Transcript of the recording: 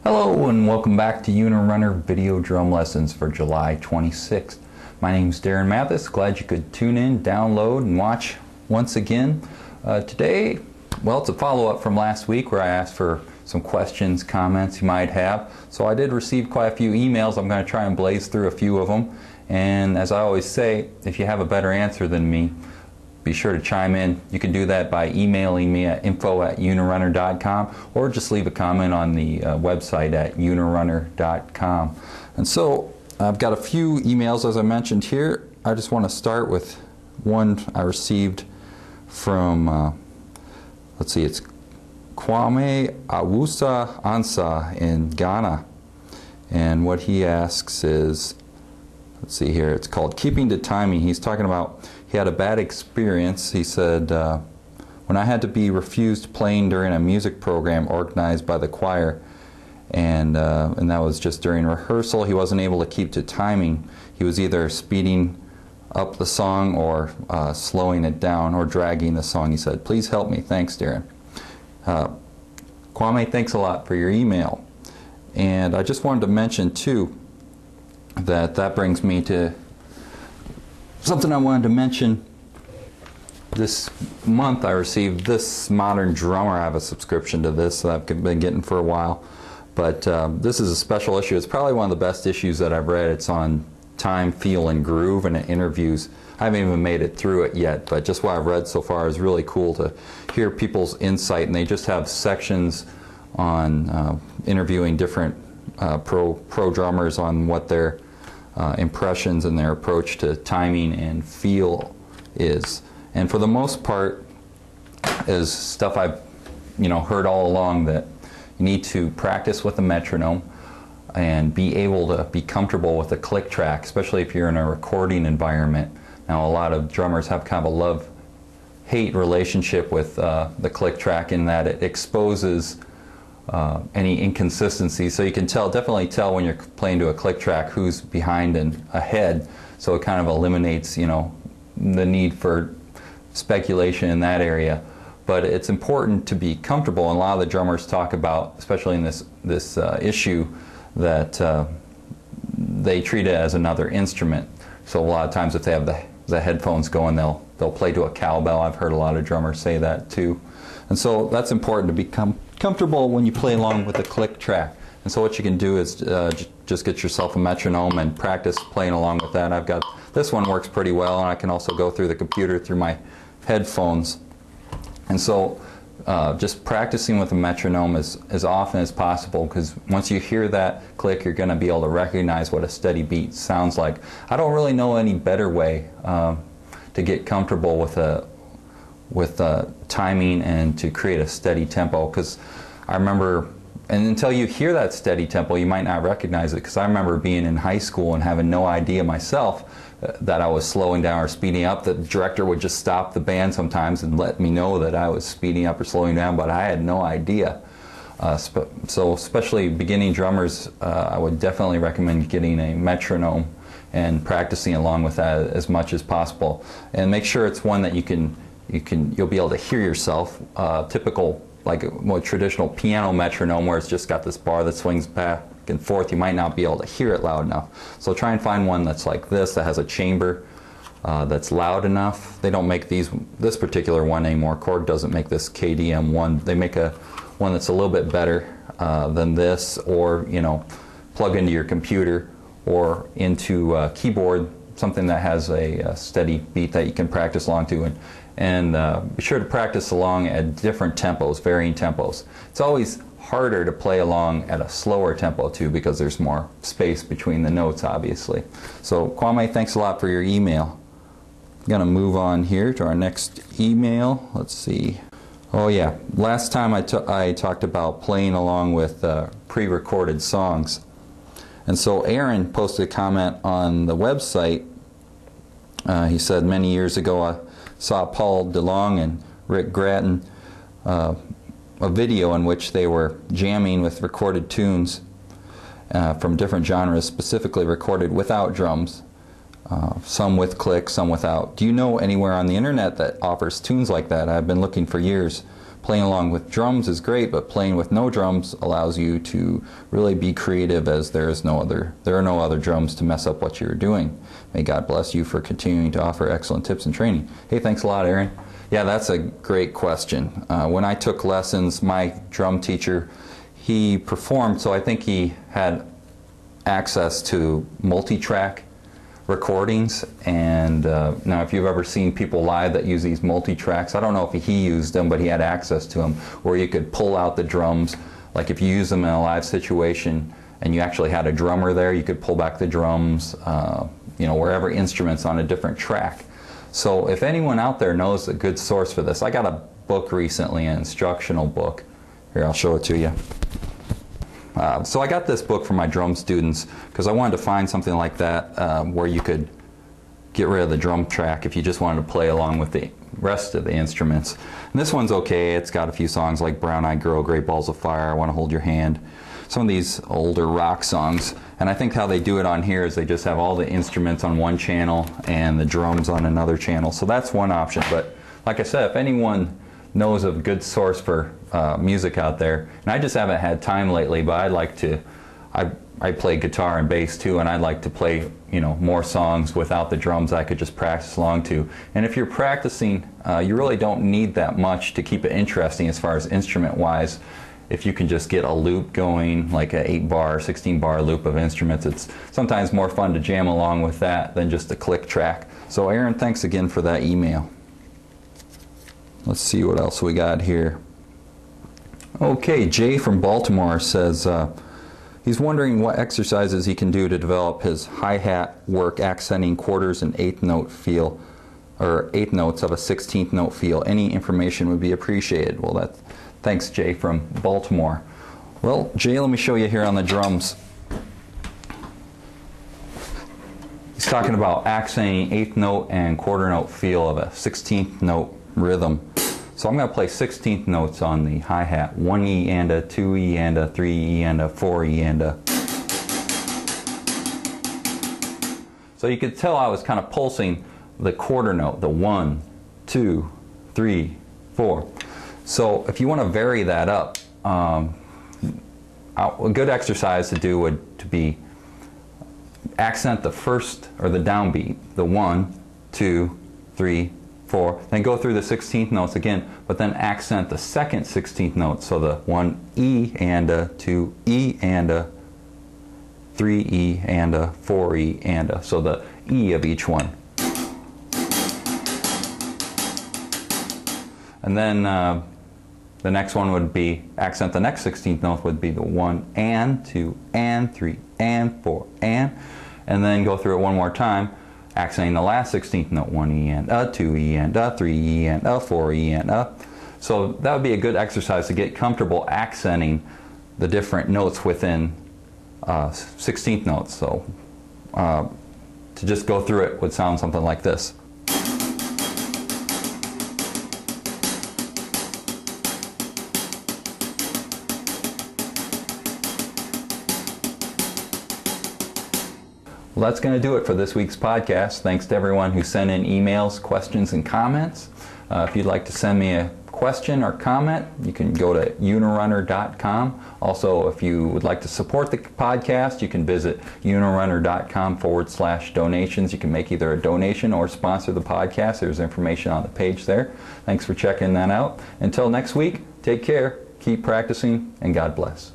Hello and welcome back to Unirunner Video Drum Lessons for July 26th. My name is Darren Mathis. Glad you could tune in, download, and watch once again. Today, well, it's a follow-up from last week where I asked for some questions, comments you might have. So I did receive quite a few emails. I'm going to try and blaze through a few of them. And as I always say, if you have a better answer than me, be sure to chime in. You can do that by emailing me at info@unirunner.com or just leave a comment on the website at unirunner.com. And so I've got a few emails as I mentioned here. I just want to start with one I received from, let's see, it's Kwame Awusa Ansa in Ghana. And what he asks is, let's see here, it's called Keeping to Timing. He's talking about he had a bad experience. He said, when I had to be refused playing during a music program organized by the choir, and that was just during rehearsal, he wasn't able to keep to timing. He was either speeding up the song or slowing it down or dragging the song. He said, please help me. Thanks, Darren. Kwame, thanks a lot for your email. And I just wanted to mention, too, that brings me to something I wanted to mention. This month I received this Modern Drummer. I have a subscription to this that I've been getting for a while. But this is a special issue. It's probably one of the best issues that I've read. It's on time, feel, and groove, and it interviews. I haven't even made it through it yet, but just what I've read so far is really cool to hear people's insight. And they just have sections on interviewing different pro drummers on what their impressions and their approach to timing and feel is. And for the most part is stuff I've heard all along, that you need to practice with a metronome and be able to be comfortable with a click track, especially if you're in a recording environment. Now, a lot of drummers have kind of a love-hate relationship with the click track, in that it exposes any inconsistency. So you can definitely tell when you're playing to a click track who's behind and ahead. So it kind of eliminates, the need for speculation in that area. But it's important to be comfortable, and a lot of the drummers talk about, especially in this issue, that they treat it as another instrument. So a lot of times if they have the headphones going, they'll play to a cowbell. I've heard a lot of drummers say that too. And so that's important to become comfortable when you play along with the click track. And so what you can do is just get yourself a metronome and practice playing along with that. I've got this one, works pretty well, and I can also go through the computer through my headphones. And so just practicing with a metronome as often as possible, because once you hear that click, you're going to be able to recognize what a steady beat sounds like. I don't really know any better way to get comfortable with timing and to create a steady tempo, because I remember, and until you hear that steady tempo, you might not recognize it, because I remember being in high school and having no idea myself that I was slowing down or speeding up. The director would just stop the band sometimes and let me know that I was speeding up or slowing down, but I had no idea. So especially beginning drummers, I would definitely recommend getting a metronome and practicing along with that as much as possible. And make sure it's one that you'll be able to hear yourself. Typical, like a more traditional piano metronome, where it's just got this bar that swings back and forth, you might not be able to hear it loud enough. So try and find one that's like this, that has a chamber that's loud enough. They don't make this particular one anymore. Korg doesn't make this KDM one. They make one that's a little bit better than this, or plug into your computer or into a keyboard, something that has a steady beat that you can practice along to. And be sure to practice along at different tempos, varying tempos. It's always harder to play along at a slower tempo too, because there's more space between the notes, obviously. So Kwame, thanks a lot for your email. I'm going to move on here to our next email. Let's see. Oh yeah, last time I talked about playing along with pre-recorded songs. And so Aaron posted a comment on the website. He said, many years ago I saw Paul DeLong and Rick Gratton, a video in which they were jamming with recorded tunes from different genres, specifically recorded without drums, some with clicks, some without. Do you know anywhere on the internet that offers tunes like that? I've been looking for years, playing along with drums is great, but playing with no drums allows you to really be creative, as there are no other drums to mess up what you're doing. May God bless you for continuing to offer excellent tips and training. Hey, thanks a lot, Aaron. Yeah, that's a great question. When I took lessons, my drum teacher, he performed, so I think he had access to multi-track recordings, and now if you've ever seen people live that use these multi-tracks, I don't know if he used them, but he had access to them where you could pull out the drums. Like if you use them in a live situation and you actually had a drummer there, you could pull back the drums, wherever instruments on a different track. So if anyone out there knows a good source for this, I got a book recently, an instructional book. Here, I'll show it to you. So I got this book for my drum students because I wanted to find something like that where you could get rid of the drum track if you just wanted to play along with the rest of the instruments. And this one's okay. It's got a few songs like Brown Eyed Girl, Great Balls of Fire, I Want to Hold Your Hand, some of these older rock songs. And I think how they do it on here is they just have all the instruments on one channel and the drums on another channel. So that's one option. But like I said, if anyone knows of a good source for music out there, and I just haven't had time lately, but I play guitar and bass too, and I'd like to play more songs without the drums I could just practice along to. And if you're practicing, you really don't need that much to keep it interesting as far as instrument wise. If you can just get a loop going, like an 8-bar, 16-bar loop of instruments, it's sometimes more fun to jam along with that than just a click track. So Aaron, thanks again for that email. Let's see what else we got here. Okay, Jay from Baltimore says he's wondering what exercises he can do to develop his hi-hat work accenting quarters and eighth note feel, or eighth notes of a 16th note feel. Any information would be appreciated. Well, thanks, Jay from Baltimore. Well, Jay, let me show you here on the drums. He's talking about accenting eighth note and quarter note feel of a 16th note rhythm. So I'm going to play 16th notes on the hi-hat. 1 E and a, 2 E and a, 3 E and a, 4 E and a. So you could tell I was kind of pulsing the quarter note, the 1, 2, 3, 4. So if you want to vary that up, a good exercise to do would be accent the first, or the downbeat, the 1, 2, 3, 4, then go through the 16th notes again, but then accent the second 16th note, so the 1 E and a, 2 E and a, 3 E and a, 4 E and a, so the E of each one. And then the next one would be, accent the next 16th note would be the 1 and, 2 and, 3 and, 4 and then go through it one more time, accenting the last 16th note, 1 E and a, 2 E and a, 3 E and a, 4 E and a. So that would be a good exercise to get comfortable accenting the different notes within 16th notes. So to just go through it would sound something like this. Well, that's going to do it for this week's podcast. Thanks to everyone who sent in emails, questions, and comments. If you'd like to send me a question or comment, you can go to unirunner.com. Also, if you would like to support the podcast, you can visit unirunner.com/donations. You can make either a donation or sponsor the podcast. There's information on the page there. Thanks for checking that out. Until next week, take care, keep practicing, and God bless.